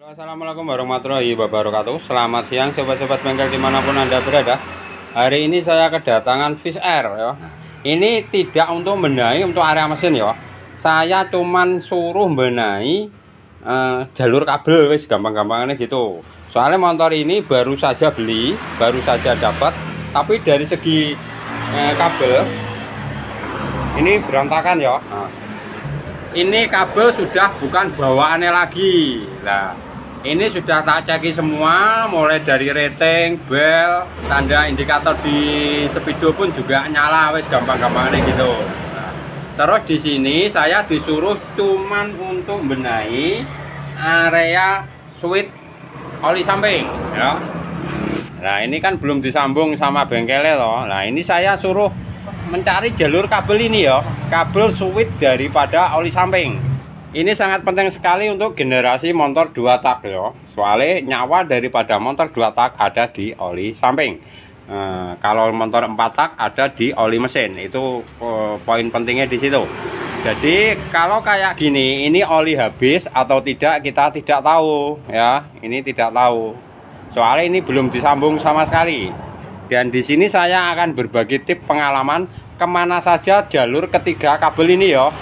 Halo, assalamualaikum warahmatullahi wabarakatuh. Selamat siang sobat-sobat bengkel dimanapun anda berada. Hari ini saya kedatangan Fish Air ya. Ini tidak untuk benahi untuk area mesin ya. Saya cuman suruh benahi jalur kabel, wis gampang-gampangnya gitu. Soalnya motor ini baru saja beli, baru saja dapat. Tapi dari segi kabel ini berantakan ya. Ini kabel sudah bukan bawaannya lagi. Nah, ini sudah tak ceki semua, mulai dari rating, bel, tanda indikator di speedo pun juga nyala, wes gampang-gampangnya gitu. Nah, terus di sini saya disuruh cuman untuk benahi area switch oli samping, ya. Nah, ini kan belum disambung sama bengkelnya loh. Nah, ini saya suruh mencari jalur kabel ini ya, kabel switch daripada oli samping. Ini sangat penting sekali untuk generasi motor 2 tak ya. Soalnya nyawa daripada motor 2 tak ada di oli samping. Kalau motor 4 tak ada di oli mesin. Itu poin pentingnya di situ. Jadi kalau kayak gini, ini oli habis atau tidak kita tidak tahu ya. Ini tidak tahu. Soalnya ini belum disambung sama sekali. Dan di sini saya akan berbagi tip pengalaman kemana saja jalur ketiga kabel ini ya.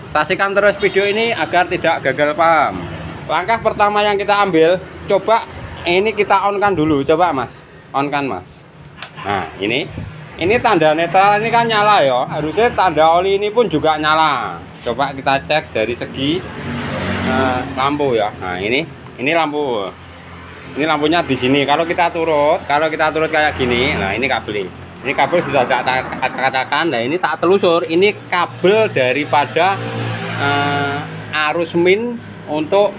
Saksikan terus video ini agar tidak gagal paham. Langkah pertama yang kita ambil, coba ini kita on kan dulu, coba mas, on kan mas. Nah ini tanda netral ini kan nyala ya. Harusnya tanda oli ini pun juga nyala. Coba kita cek dari segi lampu ya. Nah ini lampu. Ini lampunya di sini. Kalau kita turut kayak gini, nah ini kabel ini. Ini kabel sudah tak katakan. Nah ini tak telusur. Ini kabel daripada arus min untuk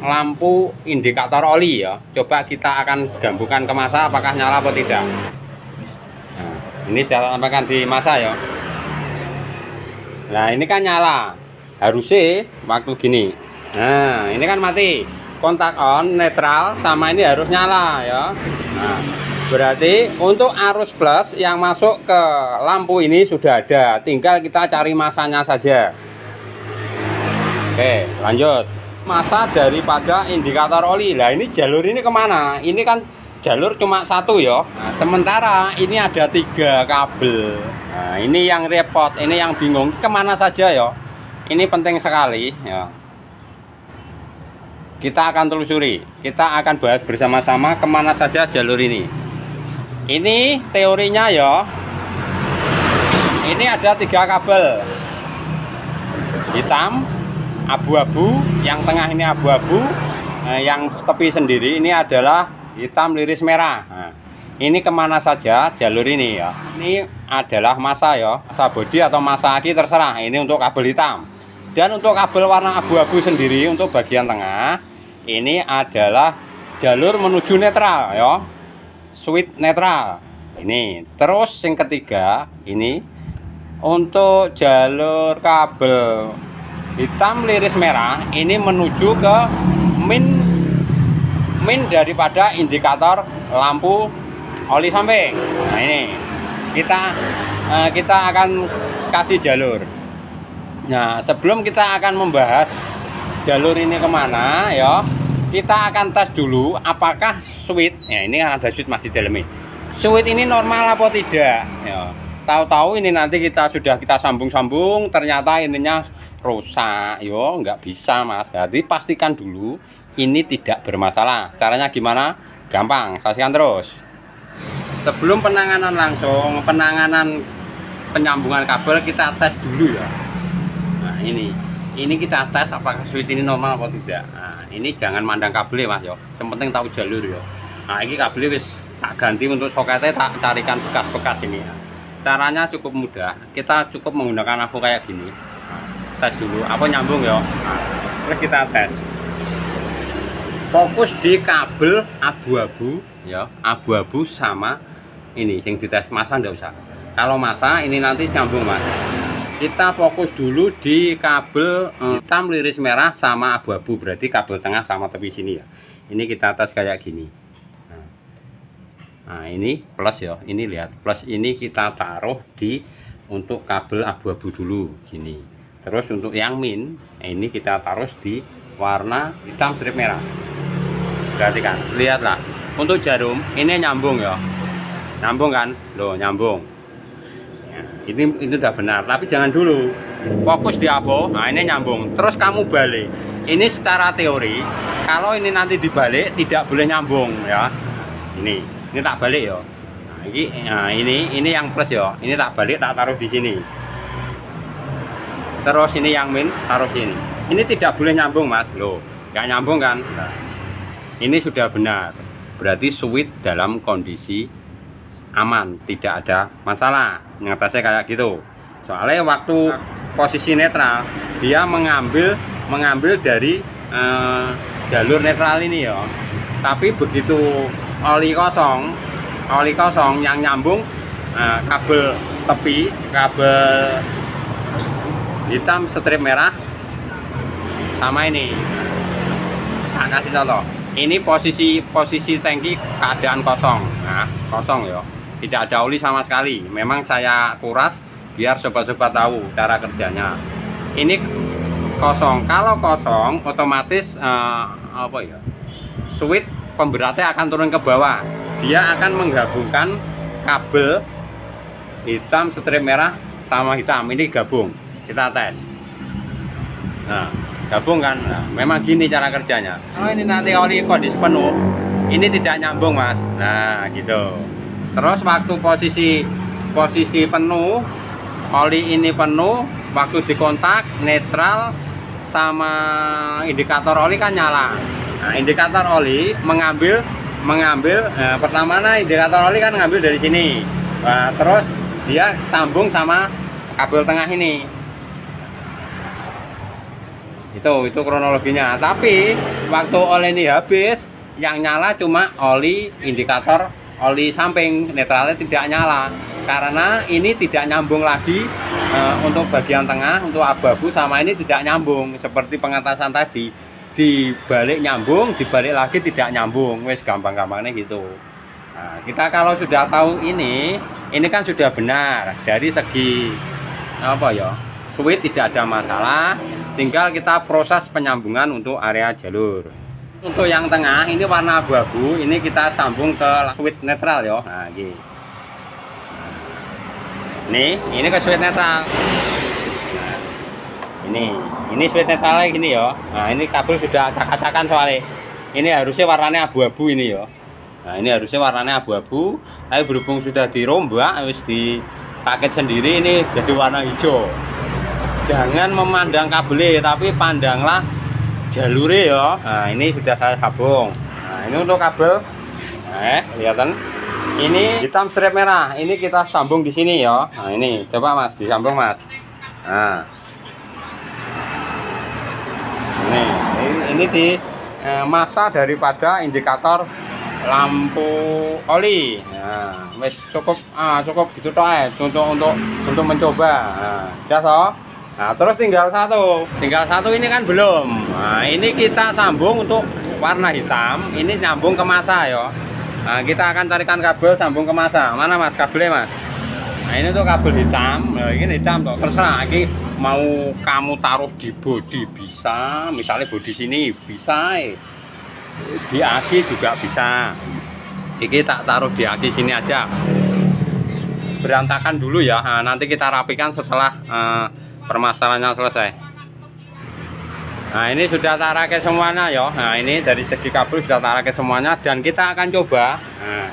lampu indikator oli ya. Coba kita akan gabungkan ke masa apakah nyala atau tidak. Nah, ini sudah sampaikan di masa ya. Nah ini kan nyala. Harusnya waktu gini. Nah ini kan mati. Kontak on, netral, sama ini harus nyala ya. Nah, berarti untuk arus plus yang masuk ke lampu ini sudah ada. Tinggal kita cari masanya saja. Oke, lanjut. Masa daripada indikator oli. Nah ini jalur ini kemana? Ini kan jalur cuma satu ya. Nah, sementara ini ada 3 kabel. Nah ini yang repot, ini yang bingung. Kemana saja ya? Ini penting sekali ya. Kita akan telusuri, kita akan bahas bersama-sama kemana saja jalur ini. Ini teorinya ya. Ini ada 3 kabel, hitam, abu-abu, yang tengah ini abu-abu, yang tepi sendiri ini adalah hitam liris merah. Nah, ini kemana saja jalur ini ya. Ini adalah masa ya, masa bodi atau masa aki terserah. Ini untuk kabel hitam. Dan untuk kabel warna abu-abu sendiri untuk bagian tengah ini adalah jalur menuju netral ya, switch netral. Ini terus yang ketiga ini untuk jalur kabel hitam liris merah ini menuju ke min daripada indikator lampu oli samping. Nah ini kita akan kasih jalur. Nah, sebelum kita akan membahas jalur ini kemana ya, kita akan tes dulu apakah switch, ya ini kan ada switch masih dalam ini. Switch ini normal apa tidak ya. Tahu-tahu ini nanti kita sambung-sambung ternyata ininya rusak yo, nggak bisa mas. Jadi pastikan dulu ini tidak bermasalah. Caranya gimana? Gampang, saksikan terus. Sebelum penanganan penyambungan kabel kita tes dulu ya. Nah ini kita tes apakah switch ini normal atau tidak. Nah ini jangan mandang kabel ya mas yo, yang penting tahu jalur ya. Nah ini kabel wis tak ganti, untuk soketnya tak carikan bekas-bekas ini ya. Caranya cukup mudah, kita cukup menggunakan lampu kayak gini. Nah, tes dulu apa nyambung ya. Nah, terus kita tes, fokus di kabel abu-abu ya, abu-abu sama ini yang dites. Masa nggak usah, kalau masa ini nanti nyambung mas. Kita fokus dulu di kabel hitam liris merah sama abu-abu, berarti kabel tengah sama tepi sini ya. Ini kita tes kayak gini. Nah ini plus ya, ini lihat plus ini kita taruh di untuk kabel abu-abu dulu gini. Terus untuk yang min ini kita taruh di warna hitam strip merah. Perhatikan, lihatlah. Untuk jarum ini nyambung ya. Nyambung kan? Loh, nyambung. Ya, ini udah benar, tapi jangan dulu. Fokus di avo. Nah, ini nyambung. Terus kamu balik. Ini secara teori, kalau ini nanti dibalik tidak boleh nyambung ya. Ini tak balik ya. Nah, ini yang plus ya. Ini tak balik, tak taruh di sini. Terus ini yang min taruh sini. Ini tidak boleh nyambung, Mas. Loh, nggak nyambung kan? Nah, ini sudah benar. Berarti switch dalam kondisi aman, tidak ada masalah. Ngatasnya kayak gitu. Soalnya waktu posisi netral, dia mengambil dari jalur netral ini ya. Tapi begitu oli kosong yang nyambung kabel tepi, kabel hitam strip merah sama ini. Nah, kasih contoh. Ini posisi tangki keadaan kosong. Nah, kosong ya. Tidak ada oli sama sekali. Memang saya kuras biar sobat-sobat tahu cara kerjanya. Ini kosong. Kalau kosong otomatis apa ya? Switch pemberatnya akan turun ke bawah. Dia akan menggabungkan kabel hitam strip merah sama hitam. Ini gabung. Kita tes. Nah, gabung kan? Nah, memang gini cara kerjanya. Kalau ini nanti oli kondisi penuh, ini tidak nyambung, Mas. Nah, gitu. Terus waktu posisi penuh, oli ini penuh, waktu dikontak netral sama indikator oli kan nyala. Nah, indikator oli mengambil pertama indikator oli kan ngambil dari sini. Nah, terus dia sambung sama kabel tengah ini. Itu kronologinya. Tapi waktu oli ini habis, yang nyala cuma oli indikator oli samping, netralnya tidak nyala karena ini tidak nyambung lagi. Untuk bagian tengah, untuk abu-abu sama ini tidak nyambung seperti pengatasan tadi, dibalik nyambung, dibalik lagi tidak nyambung. Wes gampang-gampangnya gitu. Nah, kita kalau sudah tahu ini kan sudah benar dari segi apa ya, switch tidak ada masalah, tinggal kita proses penyambungan untuk area jalur. Untuk yang tengah ini warna abu-abu, ini kita sambung ke switch netral ya. Nah, gini. Ini ke switch netral. Nah, ini switch netralnya gini ya. Nah, ini kabel sudah acak-acakan soalnya. Ini harusnya warnanya abu-abu ini ya. Nah, ini harusnya warnanya abu-abu, tapi berhubung sudah dirombak, harus dipaket sendiri, ini jadi warna hijau. Jangan memandang kabelnya, tapi pandanglah jalurnya ya. Nah, ini sudah saya sambung. Nah, ini untuk kabel. Nah, kelihatan. Ini hitam strip merah. Ini kita sambung di sini ya. Nah, ini coba Mas, disambung Mas. Nah, ini di masa daripada indikator lampu oli. Nah, wes cukup gitu toh untuk mencoba. Nah, ya so. Nah, terus tinggal satu ini kan belum. Nah, ini kita sambung untuk warna hitam. Ini nyambung ke masa ya. Nah, kita akan carikan kabel sambung ke masa. Mana Mas kabelnya Mas? Nah, ini untuk kabel hitam. Nah, ini hitam toh. Terserah. Ini mau kamu taruh di bodi bisa. Misalnya bodi sini bisa. Di aki juga bisa. Ini tak taruh di aki sini aja. Berantakan dulu ya. Nah, nanti kita rapikan setelah permasalahannya selesai. Nah, ini sudah tak rakit semuanya ya. Nah, ini dari segi kabel sudah tak rakit semuanya dan kita akan coba. Nah,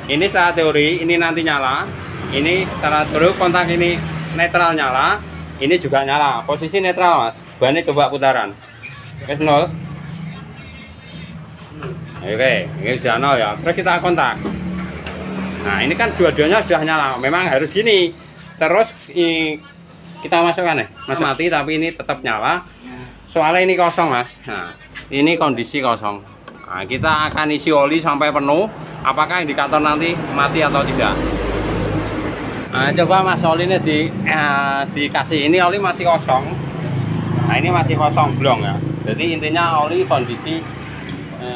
ini secara teori ini nanti nyala. Ini secara teori kontak ini netral nyala. Ini juga nyala. Posisi netral Mas. Bannya coba putaran. Wes 0. Oke, ini sudah 0 ya. Terus kita kontak. Nah, ini kan dua-duanya sudah nyala. Memang harus gini. Terus kita masukkan ya, Mas mati tapi ini tetap nyala. Soalnya ini kosong Mas. Nah, ini kondisi kosong. Nah, kita akan isi oli sampai penuh. Apakah indikator nanti mati atau tidak? Nah, coba Mas olinya dikasih. Ini oli masih kosong. Nah, ini masih kosong blong ya. Jadi intinya oli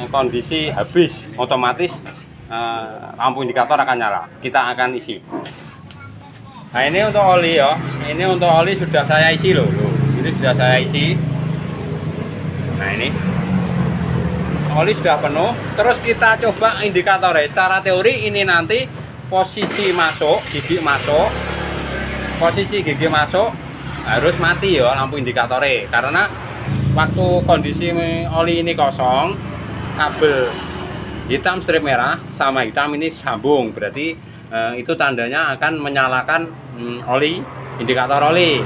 kondisi habis, otomatis lampu indikator akan nyala. Kita akan isi. Nah, ini untuk oli ya. Ini untuk oli sudah saya isi loh. Ini sudah saya isi. Nah ini oli sudah penuh. Terus kita coba indikatornya. Secara teori ini nanti posisi masuk, gigi masuk, posisi gigi masuk harus mati ya lampu indikatornya. Karena waktu kondisi oli ini kosong, kabel hitam strip merah sama hitam ini sambung, berarti itu tandanya akan menyalakan oli, indikator oli.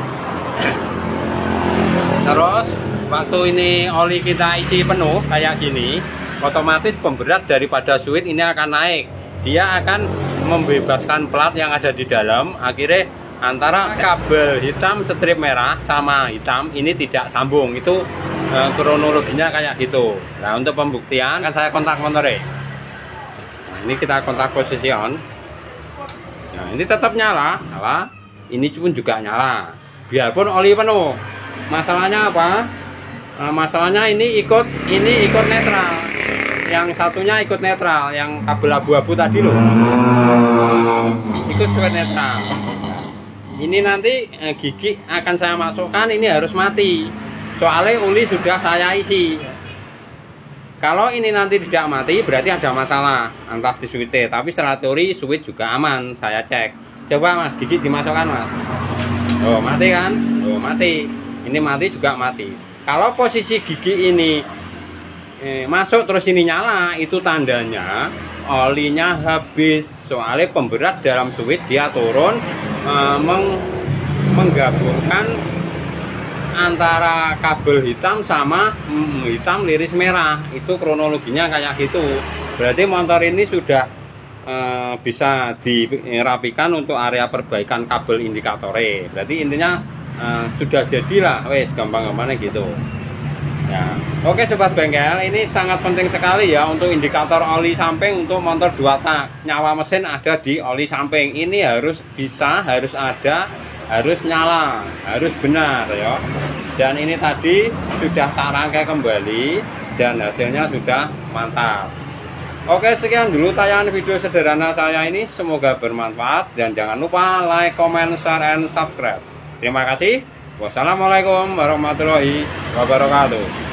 Terus waktu ini oli kita isi penuh kayak gini, otomatis pemberat daripada switch ini akan naik. Dia akan membebaskan plat yang ada di dalam. Akhirnya antara kabel hitam strip merah sama hitam ini tidak sambung. Itu kronologinya kayak gitu. Nah, untuk pembuktian kan saya kontak motornya. Nah, ini kita kontak posisi on. Nah, ini tetap nyala. Ini pun juga nyala. Biarpun oli penuh. Masalahnya apa? Masalahnya ini ikut netral. Yang satunya ikut netral, yang kabel abu-abu tadi loh. Ikut netral. Ini nanti gigi akan saya masukkan, ini harus mati. Soalnya oli sudah saya isi. Kalau ini nanti tidak mati, berarti ada masalah entah di switch. Tapi secara teori switch juga aman, saya cek. Coba mas, gigi dimasukkan mas. Oh mati kan? Oh mati. Ini mati juga mati. Kalau posisi gigi ini masuk terus ini nyala, itu tandanya olinya habis. Soalnya pemberat dalam switch dia turun, menggabungkan antara kabel hitam sama hitam liris merah. Itu kronologinya kayak gitu. Berarti motor ini sudah bisa dirapikan untuk area perbaikan kabel indikatornya. Berarti intinya sudah jadilah, wes gampang-gampangnya gitu. Ya, oke sobat bengkel, ini sangat penting sekali ya untuk indikator oli samping untuk motor 2 tak. Nyawa mesin ada di oli samping. Ini harus bisa, harus ada, harus nyala, harus benar ya. Dan ini tadi sudah tak rangkai kembali dan hasilnya sudah mantap. Oke, sekian dulu tayangan video sederhana saya ini. Semoga bermanfaat dan jangan lupa like, comment, share, and subscribe. Terima kasih. Wassalamualaikum warahmatullahi wabarakatuh.